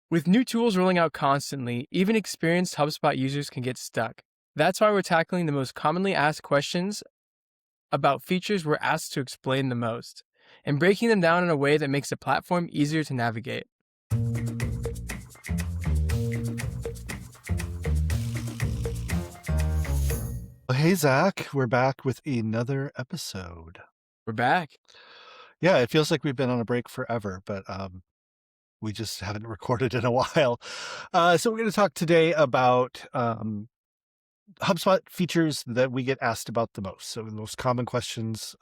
With new tools rolling out constantly, even experienced HubSpot users can get stuck. That's why we're tackling the most commonly asked questions about features we're asked to explain the most, and breaking them down in a way that makes the platform easier to navigate. Well, hey, Zach, we're back with another episode. We're back. Yeah, it feels like we've been on a break forever, but we just haven't recorded in a while. So we're going to talk today about HubSpot features that we get asked about the most. So the most common questions,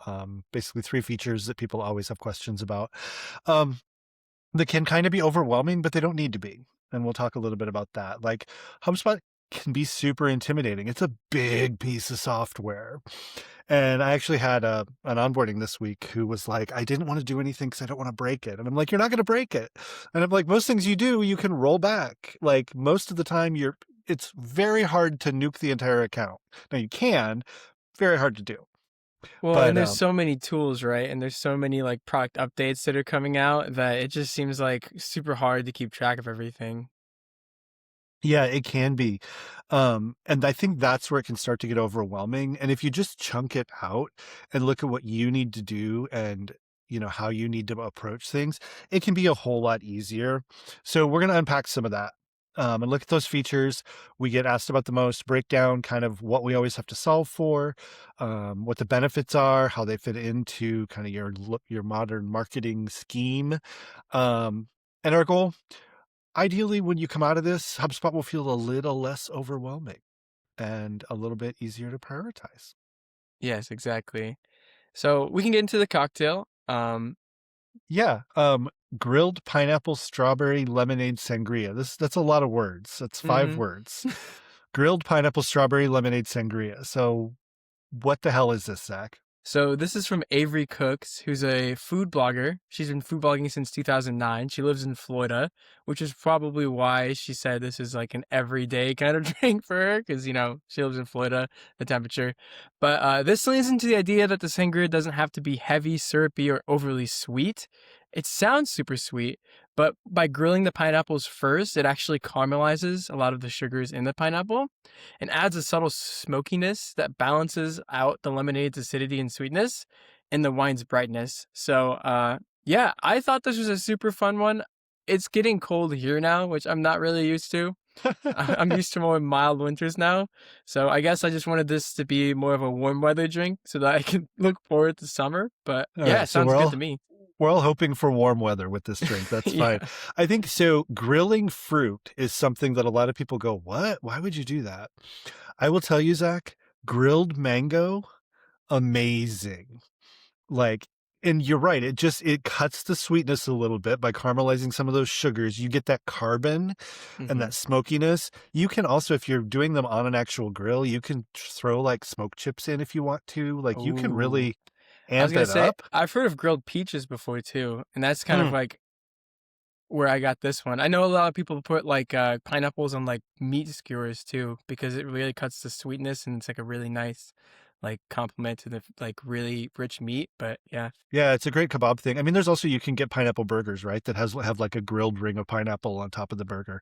basically 3 features that people always have questions about. That can kind of be overwhelming, but they don't need to be. And we'll talk a little bit about that. Like HubSpot can be super intimidating. It's a big piece of software. And I actually had an onboarding this week who was like, I didn't want to do anything because I don't want to break it. And I'm like, you're not going to break it. And I'm like, most things you do, you can roll back. Like most of the time it's very hard to nuke the entire account. Now you can, very hard to do. Well, and But there's so many tools, right? And there's so many like product updates that are coming out that it just seems like super hard to keep track of everything. yeah, it can be. And I think that's where it can start to get overwhelming. And if you just chunk it out and look at what you need to do and how you need to approach things, it can be a whole lot easier. So we're going to unpack some of that. And look at those features we get asked about the most, break down kind of what we always have to solve for, what the benefits are, how they fit into kind of your modern marketing scheme. And our goal, ideally, when you come out of this, HubSpot will feel a little less overwhelming and a little bit easier to prioritize. Yes, exactly. So we can get into the cocktail. Yeah, grilled pineapple, strawberry, lemonade, sangria. That's a lot of words. That's 5 mhm. words. Grilled pineapple, strawberry, lemonade, sangria. So what the hell is this, Zach? So this is from Avery Cooks, who's a food blogger. She's been food blogging since 2009. She lives in Florida, which is probably why she said this is like an everyday kind of drink for her, because she lives in Florida, the temperature. But this leans into the idea that the sangria doesn't have to be heavy, syrupy, or overly sweet. It sounds super sweet, but by grilling the pineapples first, it actually caramelizes a lot of the sugars in the pineapple and adds a subtle smokiness that balances out the lemonade's acidity and sweetness and the wine's brightness. So, yeah, I thought this was a super fun one. It's getting cold here now, which I'm not really used to. I'm used to more mild winters now. So I guess I just wanted this to be more of a warm weather drink so that I can look forward to summer. But All yeah, right, it so sounds good to me. we're all hoping for warm weather with this drink. That's fine. Yeah. I think so. Grilling fruit is something that a lot of people go, "What? Why would you do that?" I will tell you, Zach, grilled mango, amazing. Like, and you're right. It cuts the sweetness a little bit by caramelizing some of those sugars. You get that carbon and hmm that smokiness. You can also, if you're doing them on an actual grill, you can throw like smoke chips in if you want to. Like, you can Ooh. really I was amp gonna it say up. I've heard of grilled peaches before too, and that's kind of Mm. like where I got this one. I know a lot of people put like pineapples on like meat skewers too because it really cuts the sweetness and it's like a really nice like complement to the like really rich meat. But yeah. Yeah, it's a great kebab thing. I mean, there's also, you can get pineapple burgers, right? That have like a grilled ring of pineapple on top of the burger.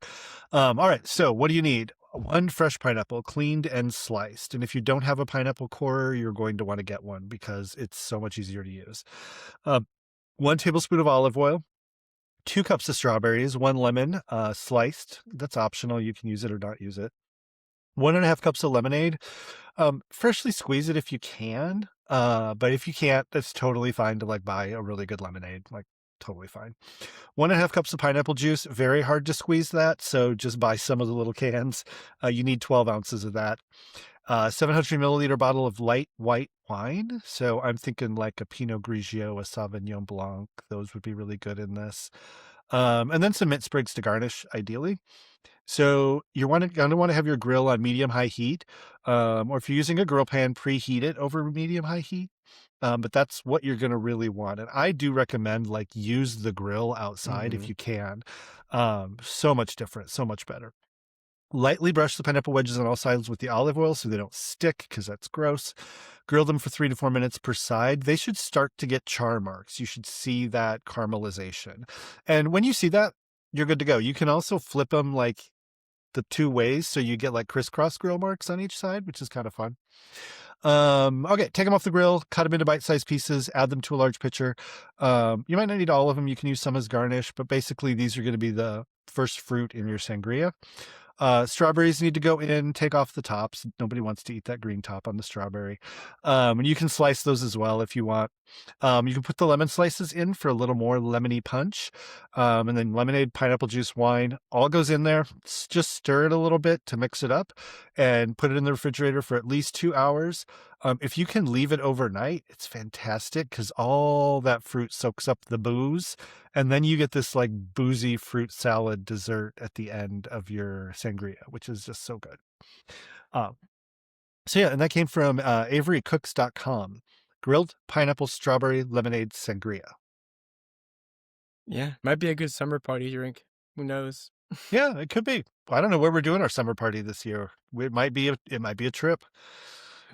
All right. So what do you need? 1 fresh pineapple, cleaned and sliced. And if you don't have a pineapple core, you're going to want to get one because it's so much easier to use. 1 tablespoon of olive oil, 2 cups of strawberries, 1 lemon, sliced. That's optional. You can use it or not use it. 1.5 cups of lemonade. Freshly squeeze it if you can. But if you can't, that's totally fine to like buy a really good lemonade. Like, totally fine. 1.5 cups of pineapple juice. Very hard to squeeze that. So just buy some of the little cans. You need 12 ounces of that. 700 milliliter bottle of light white wine. So I'm thinking like a Pinot Grigio, a Sauvignon Blanc. Those would be really good in this. And then some mint sprigs to garnish, ideally. So you're going to want to have your grill on medium-high heat, or if you're using a grill pan, preheat it over medium-high heat. But that's what you're going to really want. And I do recommend like use the grill outside if hmm you can. So much different, so much better. Lightly brush the pineapple wedges on all sides with the olive oil so they don't stick because that's gross. Grill them for 3 to 4 minutes per side. They should start to get char marks. You should see that caramelization. And when you see that, you're good to go. You can also flip them like the two ways, so you get like crisscross grill marks on each side, which is kind of fun. Okay, take them off the grill, cut them into bite-sized pieces, add them to a large pitcher. You might not need all of them. You can use some as garnish, but basically these are going to be the first fruit in your sangria. Strawberries need to go in, take off the tops. Nobody wants to eat that green top on the strawberry. And you can slice those as well if you want. You can put the lemon slices in for a little more lemony punch. And then lemonade, pineapple juice, wine, all goes in there. Just stir it a little bit to mix it up and put it in the refrigerator for at least 2 hours. If you can leave it overnight, it's fantastic because all that fruit soaks up the booze. And then you get this like boozy fruit salad dessert at the end of your sangria, which is just so good. Um, so yeah, and that came from averycooks.com. Grilled pineapple strawberry lemonade sangria. Yeah, might be a good summer party drink. Who knows? Yeah, it could be. I don't know where we're doing our summer party this year. It might be a trip.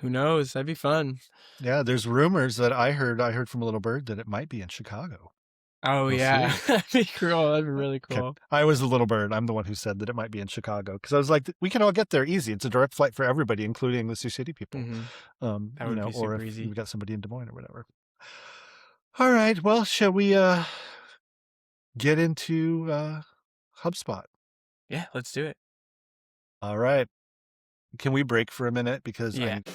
Who knows? That'd be fun. Yeah, there's rumors that I heard from a little bird that it might be in Chicago. Oh We'll yeah, see. that'd be cool. That'd be really Okay. cool. I was the little bird. I'm the one who said that it might be in Chicago because I was like, we can all get there easy. It's a direct flight for everybody, including the Sioux City people. Hmm. That You would know, be or super if easy. we got somebody in Des Moines or whatever. All right. Well, shall we get into HubSpot? Yeah, let's do it. All right. Can we break for a minute because I Yeah. need.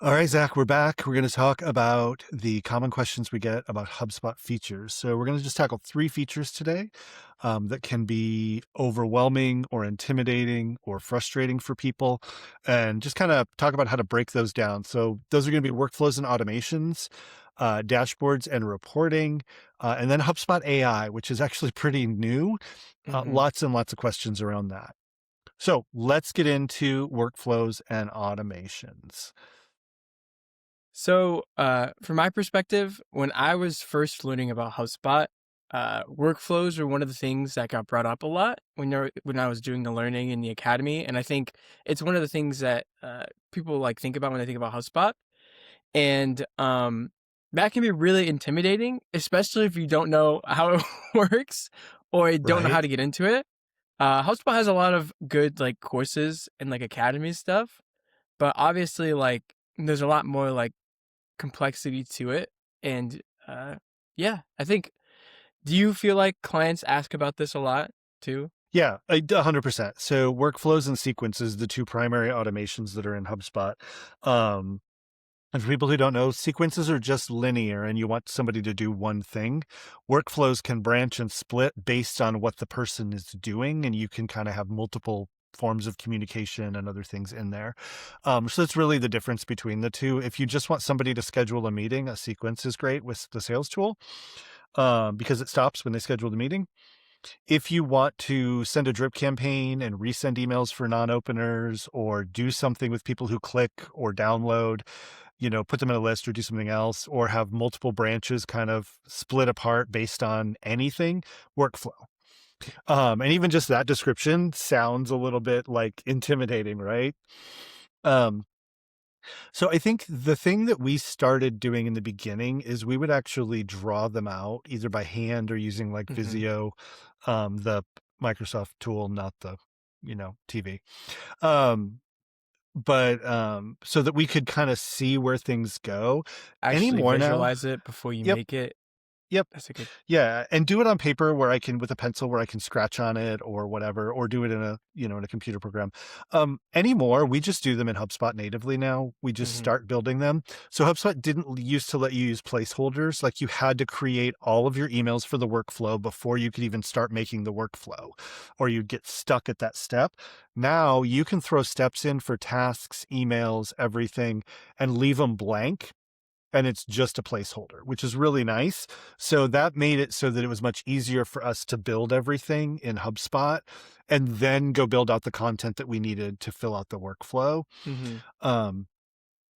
All right, Zach, we're back. We're going to talk about the common questions we get about HubSpot features. So we're going to just tackle 3 features today that can be overwhelming or intimidating or frustrating for people, and just kind of talk about how to break those down. So those are going to be workflows and automations, dashboards and reporting, and then HubSpot AI, which is actually pretty new. Hmm. Lots and lots of questions around that. So let's get into workflows and automations. So, from my perspective, when I was first learning about HubSpot, workflows were one of the things that got brought up a lot when I was doing the learning in the academy, and I think it's one of the things that people like think about when they think about HubSpot, and that can be really intimidating, especially if you don't know how it works or you don't know how Right? to get into it. HubSpot has a lot of good like courses and like academy stuff, but obviously like there's a lot more like complexity to it. And yeah, I think, do you feel like clients ask about this a lot too? Yeah, 100%. So workflows and sequences, the 2 primary automations that are in HubSpot. And for people who don't know, sequences are just linear and you want somebody to do one thing. Workflows can branch and split based on what the person is doing, and you can kind of have multiple forms of communication and other things in there. So it's really the difference between the two. If you just want somebody to schedule a meeting, a sequence is great with the sales tool because it stops when they schedule the meeting. If you want to send a drip campaign and resend emails for non-openers or do something with people who click or download, put them in a list or do something else, or have multiple branches kind of split apart based on anything, workflow. And even just that description sounds a little bit like intimidating, right? Um, so I think the thing that we started doing in the beginning is we would actually draw them out either by hand or using like Hmm. Visio, the Microsoft tool, not the, TV. Um, but so that we could kind of see where things go. Actually Anymore now. visualize it before you Yep. make it. Yep. That's a good. Yeah, and do it on paper where I can with a pencil where I can scratch on it or whatever, or do it in a computer program. Anymore, we just do them in HubSpot natively now. We just Hmm. start building them. So HubSpot didn't used to let you use placeholders. Like you had to create all of your emails for the workflow before you could even start making the workflow, or you'd get stuck at that step. Now you can throw steps in for tasks, emails, everything, and leave them blank, and it's just a placeholder, which is really nice. So that made it so that it was much easier for us to build everything in HubSpot and then go build out the content that we needed to fill out the workflow. Hmm. Um,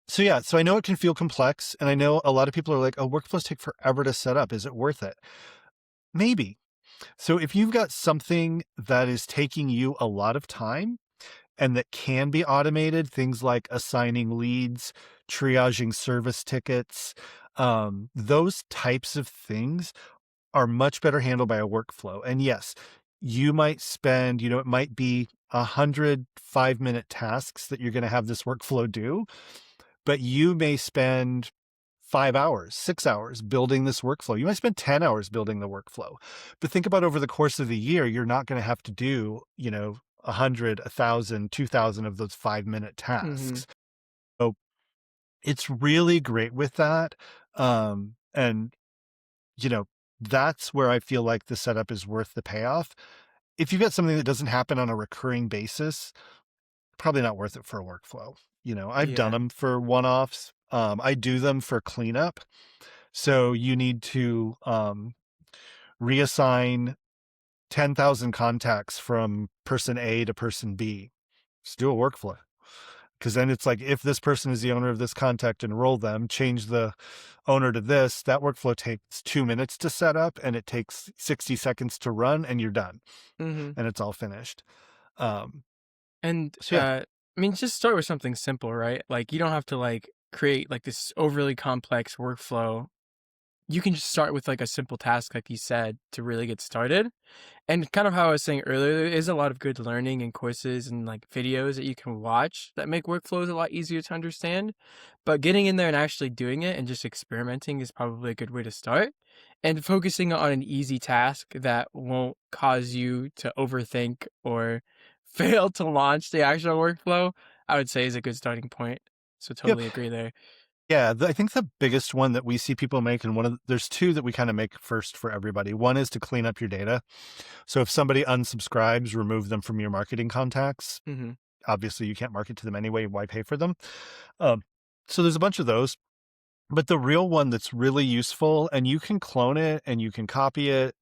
so I know it can feel complex, and I know a lot of people are like, oh, workflows take forever to set up. Is it worth it? Maybe. So if you've got something that is taking you a lot of time, and that can be automated, things like assigning leads, triaging service tickets, those types of things are much better handled by a workflow. And yes, you might spend, it might be 105-minute tasks that you're going to have this workflow do, but you may spend 5 hours, 6 hours building this workflow. You might spend 10 hours building the workflow. But think about over the course of the year, you're not going to have to do, 100, 1,000, 2,000 of those 5-minute Mhm. tasks. So it's really great with that. And, you know, that's where I feel like the setup is worth the payoff. If you've got something that doesn't happen on a recurring basis, probably not worth it for a workflow. I've done Yeah. them for one-offs. I do them for cleanup. So you need to reassign 10,000 contacts from person A to person B. Just do a workflow. Because then it's like, if this person is the owner of this contact, enroll them, change the owner to this, that workflow takes 2 minutes to set up and it takes 60 seconds to run and you're done Mhm. and it's all finished. Um, And, so yeah, I mean, just start with something simple, right? Like, you don't have to, like, create, like, this overly complex workflow. You can just start with, like, a simple task, like you said, to really get started. And kind of how I was saying earlier, there is a lot of good learning and courses and like videos that you can watch that make workflows a lot easier to understand. But getting in there and actually doing it and just experimenting is probably a good way to start. And focusing on an easy task that won't cause you to overthink or fail to launch the actual workflow, I would say is a good starting point. So yep. totally agree there. Yeah, I think the biggest one that we see people make, and there's two that we kind of make first for everybody. One is to clean up your data. So if somebody unsubscribes, remove them from your marketing contacts. Hmm. Obviously, you can't market to them anyway. Why pay for them? Um, so there's a bunch of those. But the real one that's really useful, and you can clone it and you can copy it,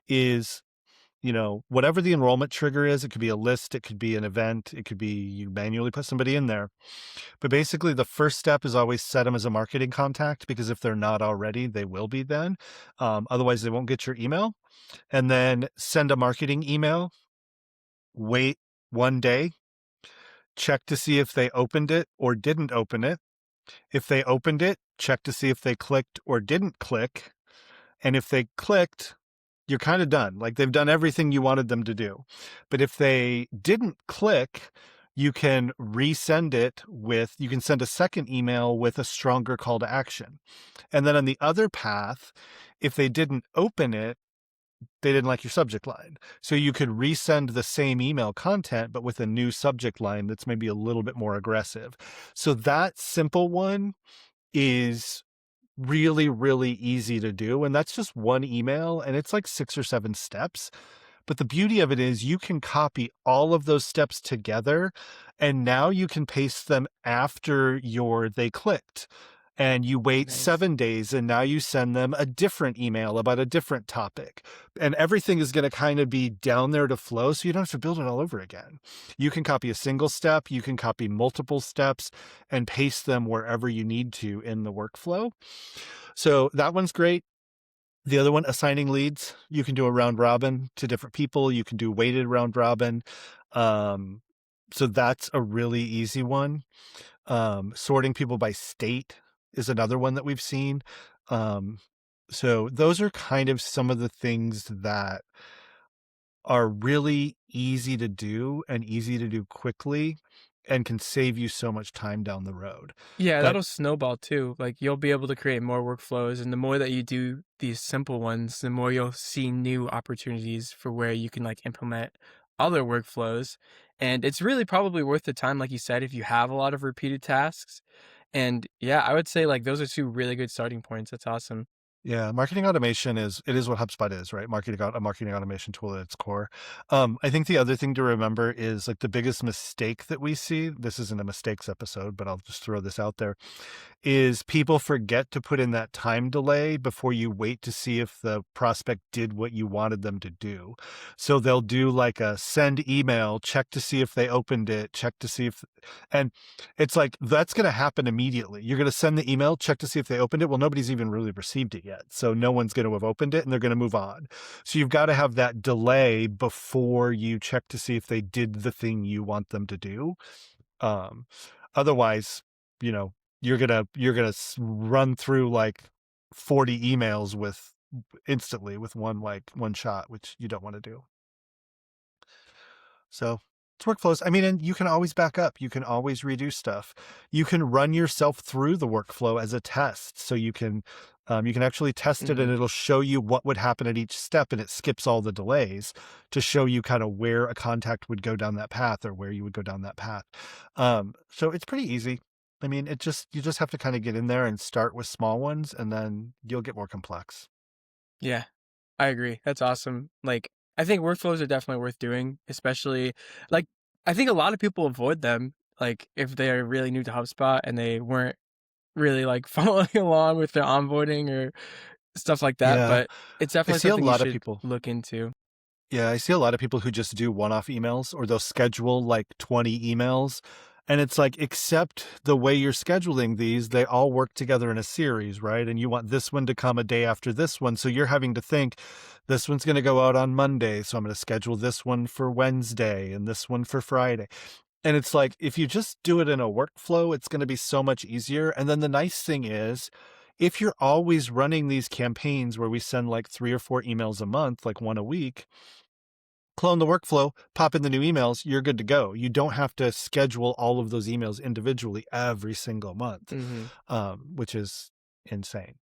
is, whatever the enrollment trigger is. It could be a list, it could be an event, it could be you manually put somebody in there. But basically, the first step is always set them as a marketing contact, because if they're not already, they will be then. Otherwise, they won't get your email. And then send a marketing email, wait 1 day, check to see if they opened it or didn't open it. If they opened it, check to see if they clicked or didn't click. And if they clicked, you're kind of done. Like, they've done everything you wanted them to do. But if they didn't click, you can resend it you can send a second email with a stronger call to action. And then on the other path, if they didn't open it, they didn't like your subject line. So you could resend the same email content, but with a new subject line that's maybe a little bit more aggressive. So that simple one is really, really easy to do. And that's just one email, and it's like 6 or 7 steps. But the beauty of it is you can copy all of those steps together, and now you can paste them after they clicked. And you wait Nice. 7 days, and now you send them a different email about a different topic. And everything is going to kind of be down there to flow, so you don't have to build it all over again. You can copy a single step, you can copy multiple steps, and paste them wherever you need to in the workflow. So that one's great. The other one, assigning leads, you can do a round robin to different people. You can do weighted round robin. Um, so that's a really easy one. Sorting people by state is another one that we've seen. Um, so those are kind of some of the things that are really easy to do and easy to do quickly and can save you so much time down the road. Yeah, But that'll snowball too. Like you'll be able to create more workflows, and the more that you do these simple ones, the more you'll see new opportunities for where you can like implement other workflows. And it's really probably worth the time, like you said, if you have a lot of repeated tasks. And yeah, I would say like those are two really good starting points. That's awesome. yeah, marketing automation is what HubSpot is, right? A marketing automation tool at its core. I think the other thing to remember is, like, the biggest mistake that we see, this isn't a mistakes episode, but I'll just throw this out there, is people forget to put in that time delay before you wait to see if the prospect did what you wanted them to do. So they'll do like a send email, check to see if they opened it, check to see if, and it's like that's going to happen immediately. You're going to send the email, check to see if they opened it. Well, nobody's even really received it yet. So no one's going to have opened it and they're going to move on. So you've got to have that delay before you check to see if they did the thing you want them to do. Um, Otherwise, you know, you're gonna run through like 40 emails with instantly with one shot, which you don't want to do. So it's workflows. I mean, and you can always back up. You can always redo stuff. You can run yourself through the workflow as a test. So you can actually test it and Mhm. it'll show you what would happen at each step and it skips all the delays to show you kind of where a contact would go down that path or where you would go down that path. So it's pretty easy. I mean, you just have to kind of get in there and start with small ones and then you'll get more complex. Yeah, I agree. That's awesome. Like, I think workflows are definitely worth doing, especially like I think a lot of people avoid them, like if they're really new to HubSpot and they weren't really like following along with their onboarding or stuff like that. Yeah. But it's I definitely see a something you lot of should people. look into. Yeah, I see a lot of people who just do one-off emails or they'll schedule like 20 emails. And it's like, except the way you're scheduling these, they all work together in a series, right? And you want this one to come a day after this one. So you're having to think this one's going to go out on Monday. So I'm going to schedule this one for Wednesday and this one for Friday. And it's like, if you just do it in a workflow, it's going to be so much easier. And then the nice thing is, if you're always running these campaigns where we send like 3 or 4 emails a month, like one a week, clone the workflow, pop in the new emails, you're good to go. You don't have to schedule all of those emails individually every single month, Mhm. which is insane.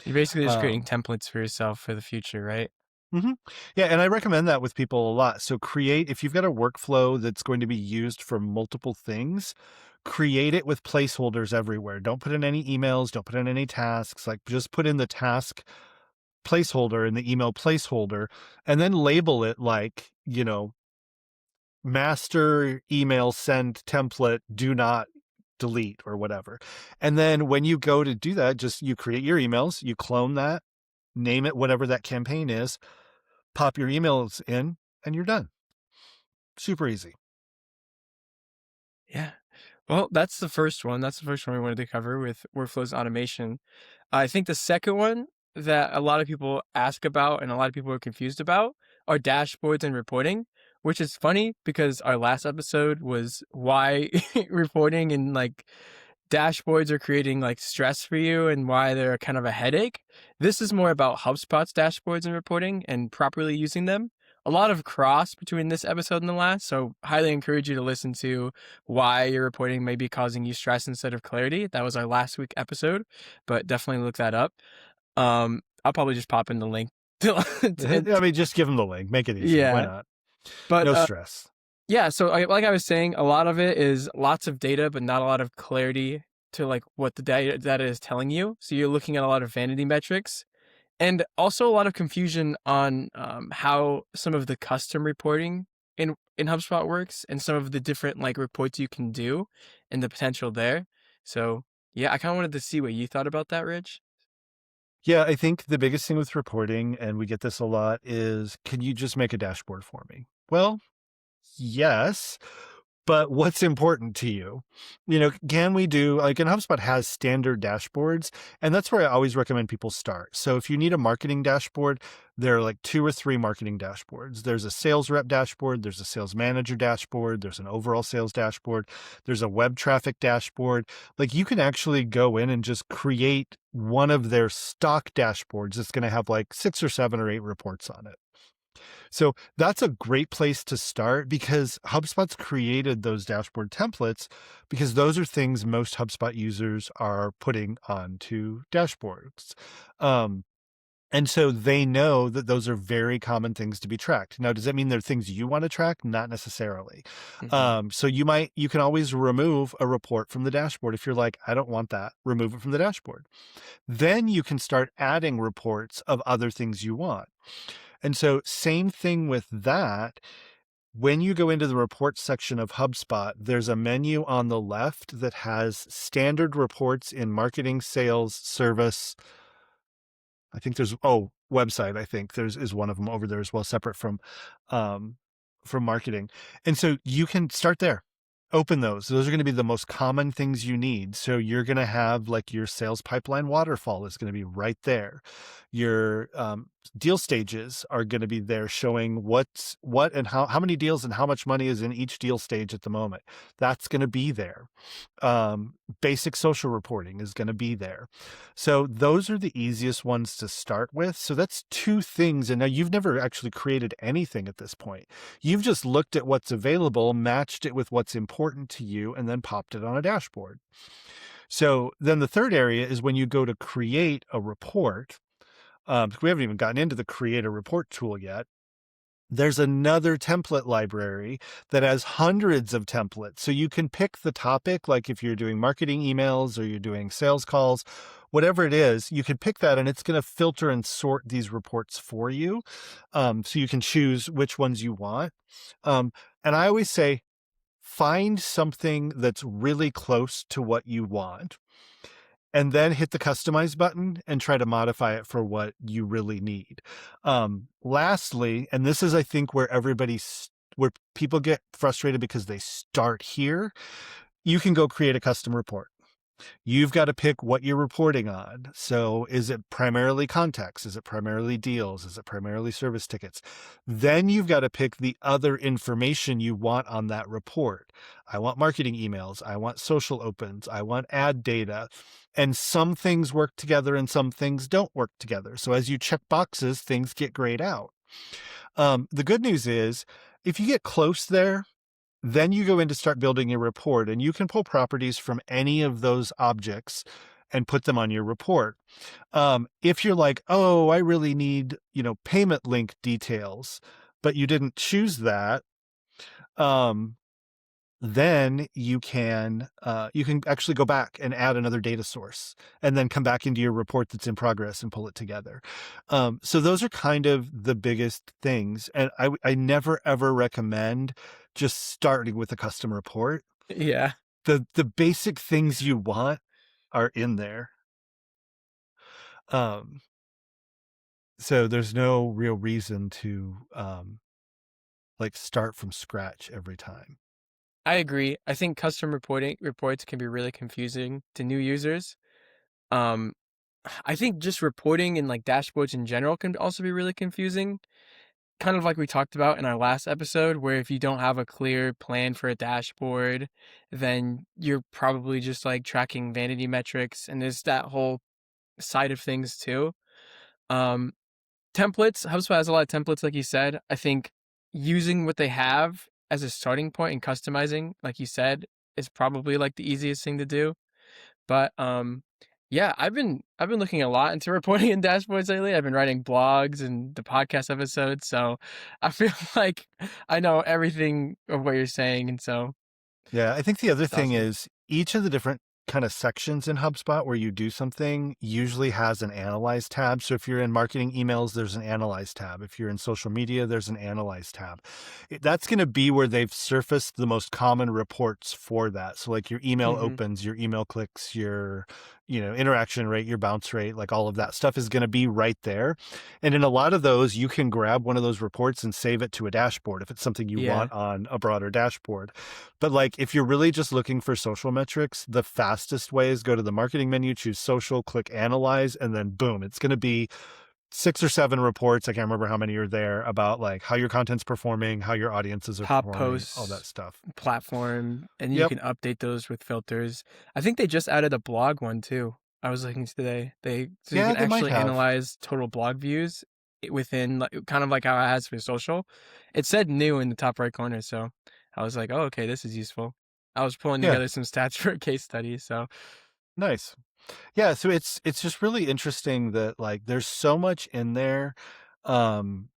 You're basically just creating Um, templates for yourself for the future, right? mhm. Yeah, and I recommend that with people a lot. So if you've got a workflow that's going to be used for multiple things, create it with placeholders everywhere. Don't put in any emails, don't put in any tasks, like just put in the task placeholder and the email placeholder and then label it like, master email send template, do not delete or whatever. And then when you go to do that, just you create your emails, you clone that, name it whatever that campaign is, pop your emails in, and you're done. Super easy. Yeah. Well, that's the first one. That's the first one we wanted to cover with workflows automation. I think the second one that a lot of people ask about and a lot of people are confused about are dashboards and reporting, which is funny because our last episode was why reporting and like dashboards are creating like stress for you and why they're kind of a headache. This is more about HubSpot's dashboards and reporting and properly using them. A lot of cross between this episode and the last, so highly encourage you to listen to why your reporting may be causing you stress instead of clarity. That was our last week episode, but definitely look that up. I'll probably just pop in the link. I mean, just give them the link, make it easy. Why Yeah, not? but No stress. yeah, so like I was saying, a lot of it is lots of data, but not a lot of clarity to like what the data is telling you. So you're looking at a lot of vanity metrics and also a lot of confusion on how some of the custom reporting in HubSpot works and some of the different like reports you can do and the potential there. So yeah, I kind of wanted to see what you thought about that, Rich. Yeah, I think the biggest thing with reporting, and we get this a lot, is can you just make a dashboard for me? Well, yes, but what's important to you? Can we do like, and HubSpot has standard dashboards, and that's where I always recommend people start. So if you need a marketing dashboard, there are like 2 or 3 marketing dashboards. There's a sales rep dashboard, there's a sales manager dashboard, there's an overall sales dashboard, there's a web traffic dashboard. Like you can actually go in and just create one of their stock dashboards that's going to have like 6 or 7 or 8 reports on it. So that's a great place to start because HubSpot's created those dashboard templates because those are things most HubSpot users are putting onto dashboards. Um, and so they know that those are very common things to be tracked. Now, does that mean they're things you want to track? Not necessarily. Hmm. So you can always remove a report from the dashboard. If you're like, I don't want that, remove it from the dashboard. Then you can start adding reports of other things you want. And so same thing with that. when you go into the reports section of HubSpot, there's a menu on the left that has standard reports in marketing, sales, service. I think there's website. I think there's is one of them over there as well, separate um, from marketing. And so you can start there. Open those. Those are going to be the most common things you need. So you're going to have like your sales pipeline waterfall is going to be right there. Your deal stages are going to be there, showing what and how many deals and how much money is in each deal stage at the moment. That's going to be there. Basic social reporting is going to be there. So those are the easiest ones to start with. So that's two things. And now you've never actually created anything at this point. You've just looked at what's available, matched it with what's important to you, and then popped it on a dashboard. So then the third area is when you go to create a report. We haven't even gotten into the create a report tool yet. There's another template library that has hundreds of templates. So you can pick the topic, like if you're doing marketing emails or you're doing sales calls, whatever it is, you can pick that and it's going to filter and sort these reports for you. So you can choose which ones you want. And I always say, find something that's really close to what you want, and then hit the customize button and try to modify it for what you really need. Lastly, and this is, I think, where where people get frustrated because they start here, you can go create a custom report. You've got to pick what you're reporting on. So is it primarily contacts? Is it primarily deals? Is it primarily service tickets? Then you've got to pick the other information you want on that report. I want marketing emails. I want social opens. I want ad data. And some things work together and some things don't work together. So as you check boxes, things get grayed out. The good news is if you get close there, then you go in to start building your report, and you can pull properties from any of those objects and put them on your report. If you're like, oh, I really need, payment link details, but you didn't choose that, then you can actually go back and add another data source and then come back into your report that's in progress and pull it together. So those are kind of the biggest things. And I never, ever recommend just starting with a custom report. Yeah. The basic things you want are in there. So there's no real reason to start from scratch every time. I agree. I think custom reports can be really confusing to new users. Um, I think just reporting and like dashboards in general can also be really confusing. Kind of like we talked about in our last episode, where if you don't have a clear plan for a dashboard, then you're probably just like tracking vanity metrics, and there's that whole side of things too. Um, Templates, HubSpot has a lot of templates, like you said. I think using what they have as a starting point and customizing, like you said, is probably like the easiest thing to do. But yeah, I've been looking a lot into reporting and dashboards lately. I've been writing blogs and the podcast episodes, so I feel like I know everything of what you're saying, and so Yeah, I think the other it's thing awesome. is each of the different kind of sections in HubSpot where you do something usually has an analyze tab. So if you're in marketing emails, there's an analyze tab. If you're in social media, there's an analyze tab. That's going to be where they've surfaced the most common reports for that. So like your email Hmm. opens, your email clicks, your interaction rate, your bounce rate, like all of that stuff is going to be right there. And in a lot of those, you can grab one of those reports and save it to a dashboard if it's something you Yeah. want on a broader dashboard. But like if you're really just looking for social metrics, the fastest way is go to the marketing menu, choose social, click analyze, and then boom, it's going to be 6 or 7 reports. I can't remember how many are there about like how your content's performing, how your audiences are Top performing, all that posts, stuff. platform, and you Yep. can update those with filters. I think they just added a blog one too. I was looking today. So you Yeah, can they might actually have. analyze total blog views within like, kind of like how it has for social. It said new in the top right corner, so I was like, "Oh, okay, this is useful." I was pulling Yeah, together some stats for a case study, so nice. Yeah, so it's just really interesting that like there's so much in there. Um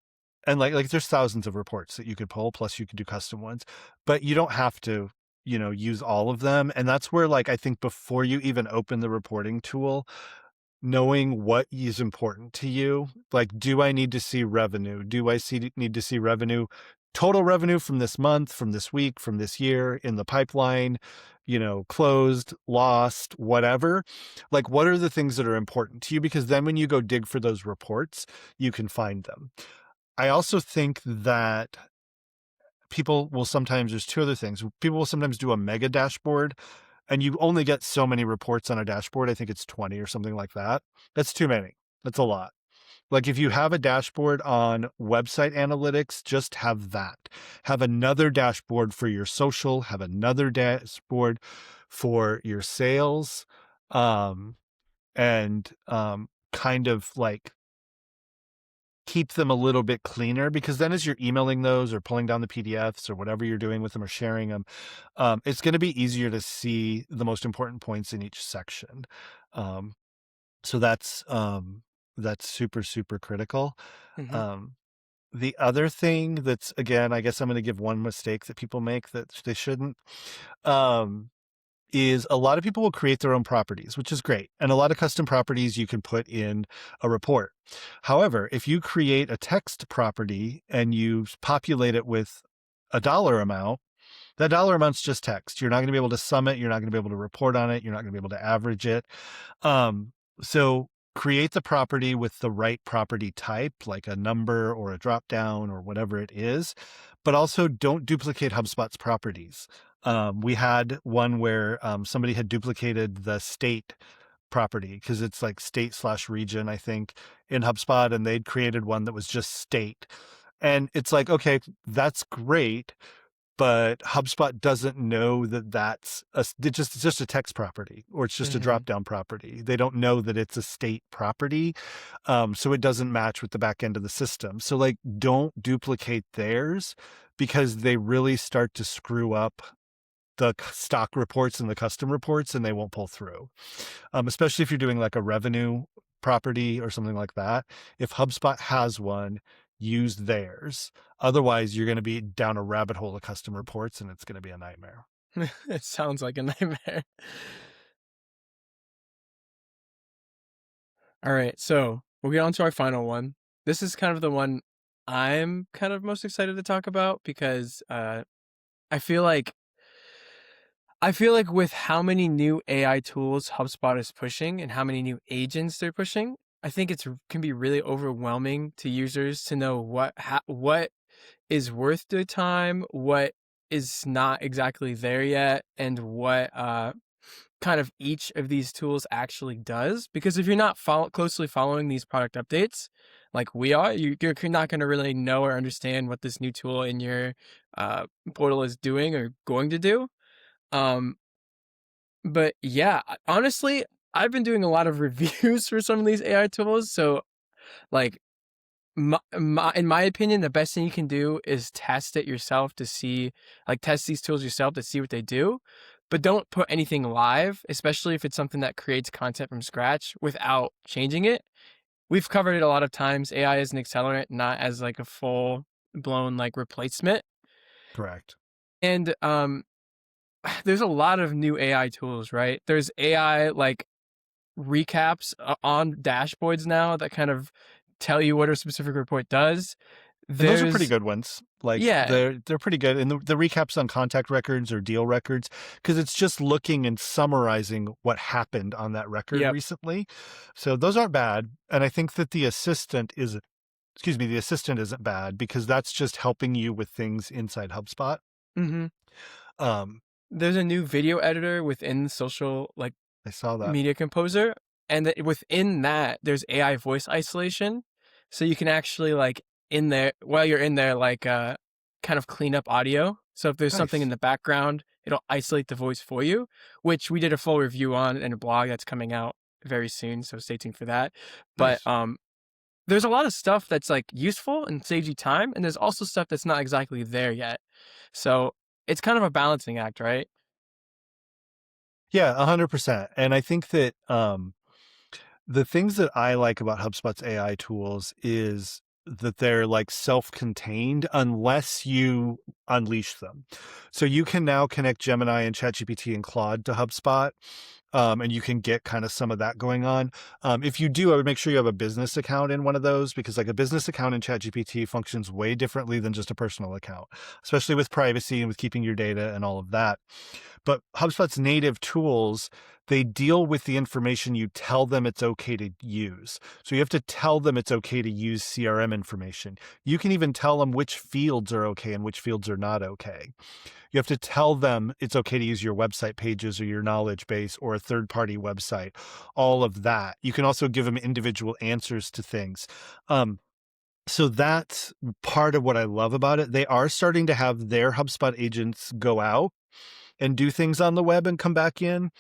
and like there's thousands of reports that you could pull, plus you could do custom ones, but you don't have to, use all of them. And that's where like I think before you even open the reporting tool, knowing what is important to you, like do I need to see revenue? Do I need to see revenue total revenue from this month, from this week, from this year, in the pipeline, closed, lost, whatever. Like, what are the things that are important to you? Because then when you go dig for those reports, you can find them. I also think that there's two other things. People will sometimes do a mega dashboard, and you only get so many reports on a dashboard. I think it's 20 or something like that. That's too many. That's a lot. Like, if you have a dashboard on website analytics, just have that. Have another dashboard for your social, have another dashboard for your sales, and kind of like keep them a little bit cleaner, because then as you're emailing those or pulling down the PDFs or whatever you're doing with them or sharing them, it's going to be easier to see the most important points in each section. So that's super, super critical. Mhm. Um, the other thing that's, again, I guess I'm going to give one mistake that people make that they shouldn't, is a lot of people will create their own properties, which is great. And a lot of custom properties you can put in a report. However, if you create a text property and you populate it with a dollar amount, that dollar amount's just text. You're not going to be able to sum it. You're not going to be able to report on it. You're not going to be able to average it. So create the property with the right property type, like a number or a drop down or whatever it is, but also don't duplicate HubSpot's properties. We had one where somebody had duplicated the state property, because it's like state/region, I think, in HubSpot, and they'd created one that was just state. And it's like, okay, that's great, but HubSpot doesn't know that it's just a text property, or it's just a Mhm. drop-down property. They don't know that it's a state property. So it doesn't match with the back end of the system. So like, don't duplicate theirs, because they really start to screw up the stock reports and the custom reports, and they won't pull through. Especially if you're doing like a revenue property or something like that. If HubSpot has one, use theirs. Otherwise, you're going to be down a rabbit hole of custom reports, and it's going to be a nightmare. It sounds like a nightmare. All right, so we'll get on to our final one. This is kind of the one I'm kind of most excited to talk about, because I feel like with how many new AI tools HubSpot is pushing and how many new agents they're pushing, I think can be really overwhelming to users to know what is worth their time, what is not exactly there yet, and what kind of each of these tools actually does. Because if you're not closely following these product updates, like we are, you're not going to really know or understand what this new tool in your portal is doing or going to do. Um, but yeah, honestly, I've been doing a lot of reviews for some of these AI tools. So like, in my opinion, the best thing you can do is test it yourself to see, like, test these tools yourself to see what they do, but don't put anything live, especially if it's something that creates content from scratch without changing it. We've covered it a lot of times. AI is an accelerant, not as like a full blown like replacement. Correct. And there's a lot of new AI tools, right? There's AI like recaps on dashboards now that kind of tell you what a specific report does. And those are pretty There's good ones. Like, Yeah. they're pretty good. And the recaps on contact records or deal records, because it's just looking and summarizing what happened on that record Yep. recently. So those aren't bad. And I think that the assistant isn't bad, because that's just helping you with things inside HubSpot. Mhm. Um, There's a new video editor within social like I saw that. media composer, and within that there's AI voice isolation, so you can actually like in there while you're in there like kind of clean up audio. So if there's something in Nice. the background, it'll isolate the voice for you, which we did a full review on in a blog that's coming out very soon, so stay tuned for that. But Nice. there's a lot of stuff that's like useful and saves you time, and there's also stuff that's not exactly there yet. So it's kind of a balancing act, right? Yeah, 100%. And I think that the things that I like about HubSpot's AI tools is that they're like self-contained unless you unleash them. So you can now connect Gemini and ChatGPT and Claude to HubSpot. And you can get kind of some of that going on. If you do, I would make sure you have a business account in one of those, because like a business account in ChatGPT functions way differently than just a personal account, especially with privacy and with keeping your data and all of that. But HubSpot's native tools, they deal with the information you tell them it's okay to use. So you have to tell them it's okay to use CRM information. You can even tell them which fields are okay and which fields are not okay. You have to tell them it's okay to use your website pages or your knowledge base or a third-party website, all of that. You can also give them individual answers to things. So that's part of what I love about it. They are starting to have their HubSpot agents go out and do things on the web and come back in.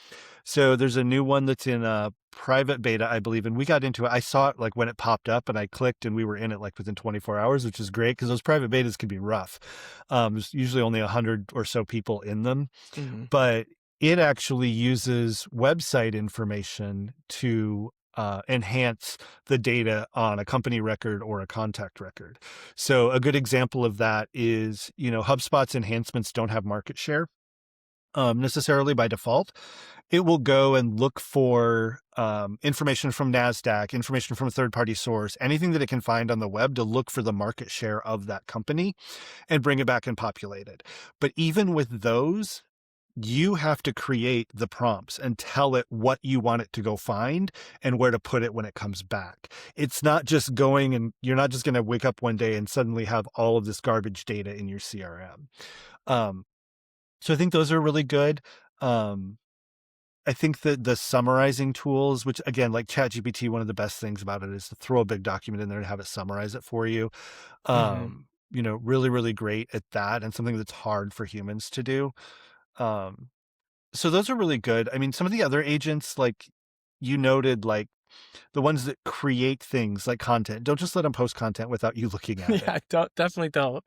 So there's a new one that's in a private beta, I believe, and we got into it. I saw it like when it popped up, and I clicked, and we were in it like within 24 hours, which is great because those private betas can be rough. There's usually only 100 or so people in them, Hmm. but it actually uses website information to enhance the data on a company record or a contact record. So a good example of that is, HubSpot's enhancements don't have market share necessarily by default. It will go and look for information from NASDAQ, information from a third-party source, anything that it can find on the web to look for the market share of that company and bring it back and populate it. But even with those, you have to create the prompts and tell it what you want it to go find and where to put it when it comes back. It's not just going, and you're not just going to wake up one day and suddenly have all of this garbage data in your CRM. So I think those are really good. I think that the summarizing tools, which again, like ChatGPT, one of the best things about it is to throw a big document in there and have it summarize it for you. Hmm. Really, really great at that, and something that's hard for humans to do. Um, so those are really good. I mean, some of the other agents, like you noted, like the ones that create things like content, don't just let them post content without you looking at it. Yeah, definitely don't.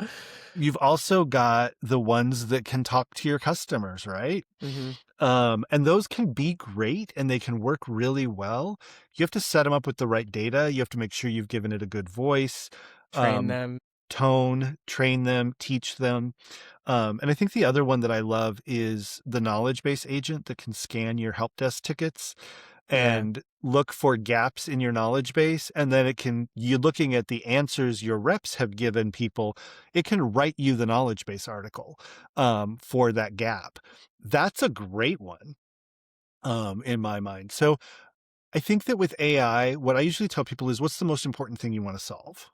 You've also got the ones that can talk to your customers, right? Hmm. And those can be great and they can work really well. You have to set them up with the right data. You have to make sure you've given it a good voice, Train um, them. tone, train them, teach them. And I think the other one that I love is the knowledge base agent that can scan your help desk tickets Yeah. and look for gaps in your knowledge base. And then you looking at the answers your reps have given people, it can write you the knowledge base article for that gap. That's a great one in my mind. So I think that with AI, what I usually tell people is, what's the most important thing you want to solve?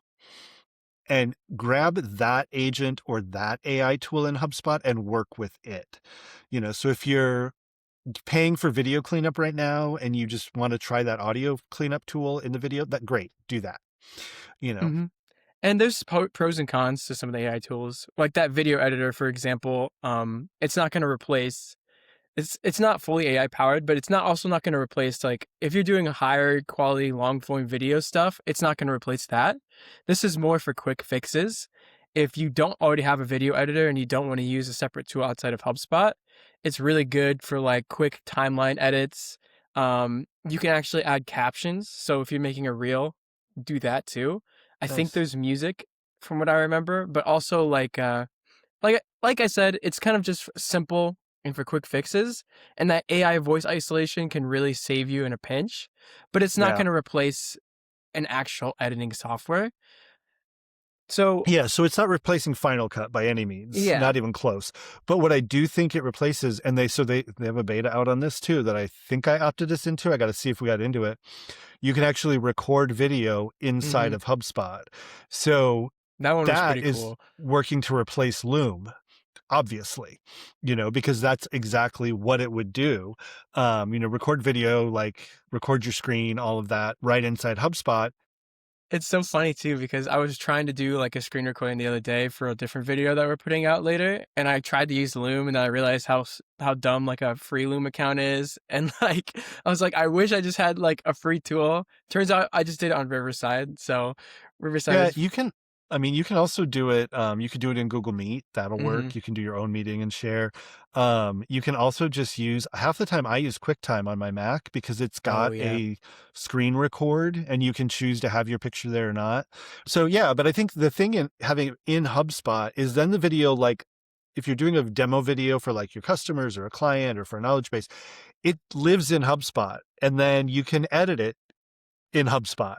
And grab that agent or that AI tool in HubSpot and work with it. So if you're paying for video cleanup right now and you just want to try that audio cleanup tool in the video, that great, do that. You know, Hmm. And there's pros and cons to some of the AI tools, like that video editor, for example. It's not going to replace. It's not fully AI powered, but it's not also not going to replace, like, if you're doing a higher quality long form video stuff, it's not going to replace that. This is more for quick fixes. If you don't already have a video editor and you don't want to use a separate tool outside of HubSpot, it's really good for like quick timeline edits. You can actually add captions. So if you're making a reel, do that too. I think nice. there's music from what I remember, but also like I said, it's kind of just simple and for quick fixes, and that AI voice isolation can really save you in a pinch, but it's not Yeah. going to replace an actual editing software. So, Yeah, so it's not replacing Final Cut by any means, yeah. not even close. But what I do think it replaces, and they have a beta out on this too that I think I opted us into. I got to see if we got into it. You can actually record video inside Mhm. of HubSpot. So That one was that pretty is cool. working to replace Loom, obviously, because that's exactly what it would do. Record video, like record your screen, all of that right inside HubSpot. It's so funny too because I was trying to do like a screen recording the other day for a different video that we're putting out later, and I tried to use Loom, and then I realized how dumb like a free Loom account is, and like I was like, I wish I just had like a free tool. Turns out I just did it on Riverside, so Riverside Yeah, is. you can also do it. You could do it in Google Meet. That'll Mhm. work. You can do your own meeting and share. You can also just use, half the time I use QuickTime on my Mac because it's Oh got yeah. a screen record and you can choose to have your picture there or not. So yeah, but I think the thing in having it in HubSpot is then the video, like if you're doing a demo video for like your customers or a client or for a knowledge base, it lives in HubSpot, and then you can edit it in HubSpot.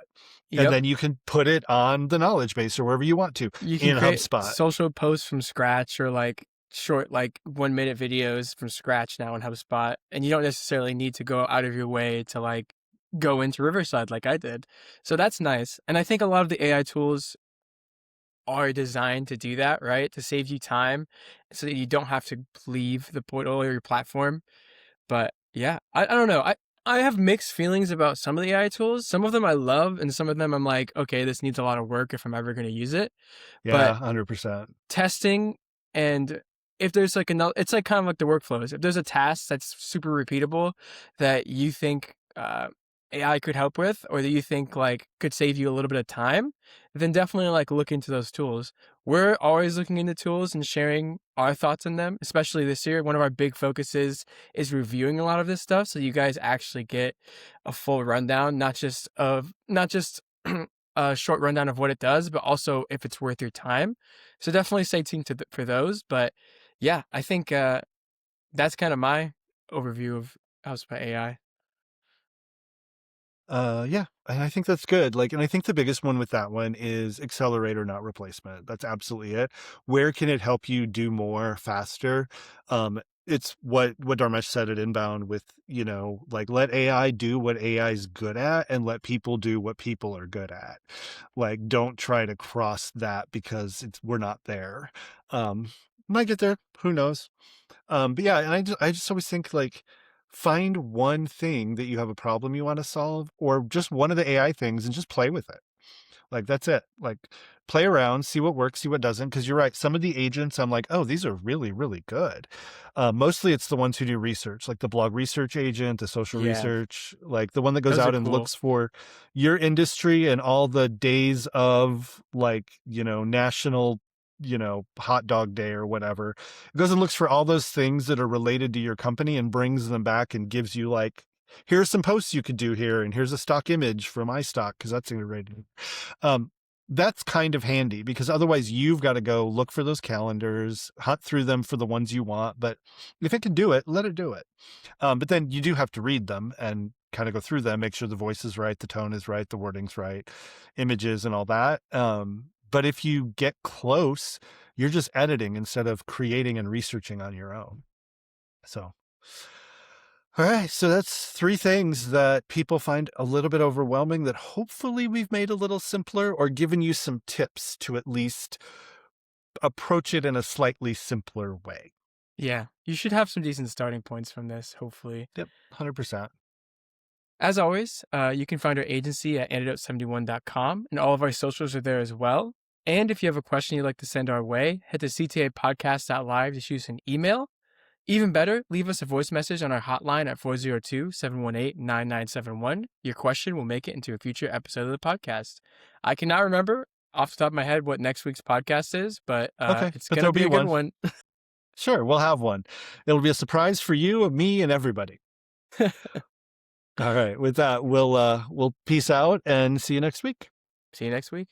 And Yep. then you can put it on the knowledge base or wherever you want to You can in create HubSpot. social posts from scratch, or like short, like 1 minute videos from scratch now in HubSpot. And you don't necessarily need to go out of your way to like go into Riverside like I did. So that's nice. And I think a lot of the AI tools are designed to do that, right? To save you time so that you don't have to leave the portal or your platform. But yeah, I don't know. I have mixed feelings about some of the AI tools. Some of them I love, and some of them I'm like, okay, this needs a lot of work if I'm ever going to use it. Yeah, But 100%. testing, and if there's like another, it's like kind of like the workflows. If there's a task that's super repeatable that you think AI could help with, or that you think like could save you a little bit of time, then definitely like look into those tools. We're always looking into tools and sharing our thoughts on them, especially this year. One of our big focuses is reviewing a lot of this stuff, so you guys actually get a full rundown, not just a short rundown of what it does, but also if it's worth your time. So definitely stay tuned for those. But yeah, I think that's kind of my overview of HubSpot AI. Yeah, and I think that's good. Like, and I think the biggest one with that one is accelerator, not replacement. That's absolutely it. Where can it help you do more faster? It's what Dharmesh said at Inbound with, like let AI do what AI is good at and let people do what people are good at. Like, don't try to cross that because we're not there. Might get there, who knows? But yeah, and I just always think like find one thing that you have a problem you want to solve, or just one of the AI things and just play with it. Like that's it. Like play around, see what works, see what doesn't. Because you're right, some of the agents, I'm like, oh, these are really, really good. Mostly it's the ones who do research, like the blog research agent, the social Yeah, research, like the one that goes those are out and cool. looks for your industry and all the days of like, national, hot dog day or whatever. It goes and looks for all those things that are related to your company and brings them back and gives you like, here's some posts you could do here, and here's a stock image for my stock because that's integrated. Um, that's kind of handy because otherwise you've got to go look for those calendars, hunt through them for the ones you want. But if it can do it, let it do it. But then you do have to read them and kind of go through them, make sure the voice is right, the tone is right, the wording's right, images and all that. But if you get close, you're just editing instead of creating and researching on your own. So all right, so that's 3 things that people find a little bit overwhelming that hopefully we've made a little simpler or given you some tips to at least approach it in a slightly simpler way. Yeah, you should have some decent starting points from this, hopefully. Yep, 100%. As always, you can find our agency at antidote71.com, and all of our socials are there as well. And if you have a question you'd like to send our way, head to ctapodcast.live to shoot us an email. Even better, leave us a voice message on our hotline at 402-718-9971. Your question will make it into a future episode of the podcast. I cannot remember off the top of my head what next week's podcast is, but Okay, it's but going to there'll be be a good one. one. Sure, we'll have one. It'll be a surprise for you, me, and everybody. All right, with that, we'll peace out and see you next week. See you next week.